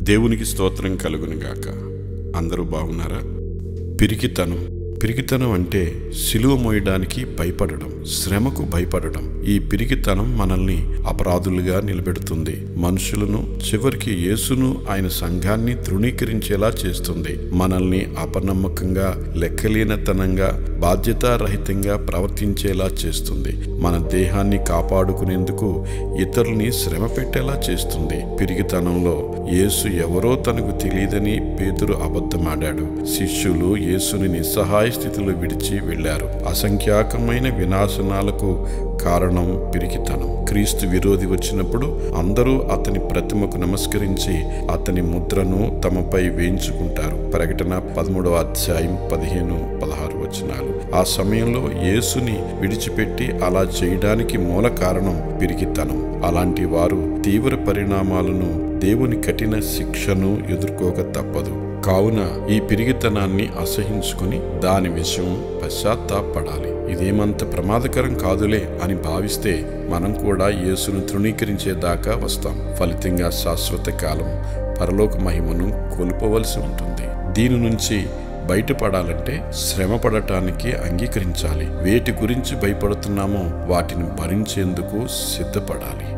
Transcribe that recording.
దేవునికి స్తోత్రం కలుగునుగాక. అందరూ బాగున్నారా? పిరికితనం అంటే సిలువ మోయడానికి భయపడడం, శ్రమకు భయపడడం. ఈ పిరికితనం మనల్ని అపరాధులుగా నిలబెడుతుంది. మనుషులను, చివరికి యేసును, ఆయన సంఘాన్ని తృణీకరించేలా చేస్తుంది. మనల్ని అపనమ్మకంగా, లెక్కలేనతనంగా, బాధ్యతారహితంగా ప్రవర్తించేలా చేస్తుంది. మన దేహాన్ని కాపాడుకునేందుకు ఇతరుల్ని శ్రమ పెట్టేలా చేస్తుంది. పిరికితనంలో యేసు ఎవరో తనకు తెలియదని పేతురు అబద్ధమాడాడు. శిష్యులు యేసుని నిస్సహాయ స్థితిలో విడిచి వెళ్లారు. అసంఖ్యాకమైన వినాశనాలకు కారణం పిరికితనం. క్రీస్తు విరోధి వచ్చినప్పుడు అందరూ అతని ప్రతిమకు నమస్కరించి అతని ముద్రను తమపై వేయించుకుంటారు. ప్రకటన 13వ అధ్యాయం 15-16 వచనాలు. ఆ సమయంలో యేసుని విడిచిపెట్టి అలా చేయడానికి మూల కారణం పిరికితనం. అలాంటి వారు తీవ్ర పరిణామాలను, దేవుని కఠిన శిక్షను ఎదుర్కోక తప్పదు. కావున ఈ పిరికితనాన్ని అసహించుకుని దాని విషయం పశ్చాత్తాపడాలి. ఇదేమంత ప్రమాదకరం కాదులే అని భావిస్తే మనం కూడా యేసును తృణీకరించేదాకా వస్తాం. ఫలితంగా శాశ్వత కాలం పరలోక మహిమను కోల్పోవలసి ఉంటుంది. దీని నుంచి బయటపడాలంటే శ్రమ పడటానికి అంగీకరించాలి. వేటి గురించి భయపడుతున్నామో వాటిని భరించేందుకు సిద్ధపడాలి.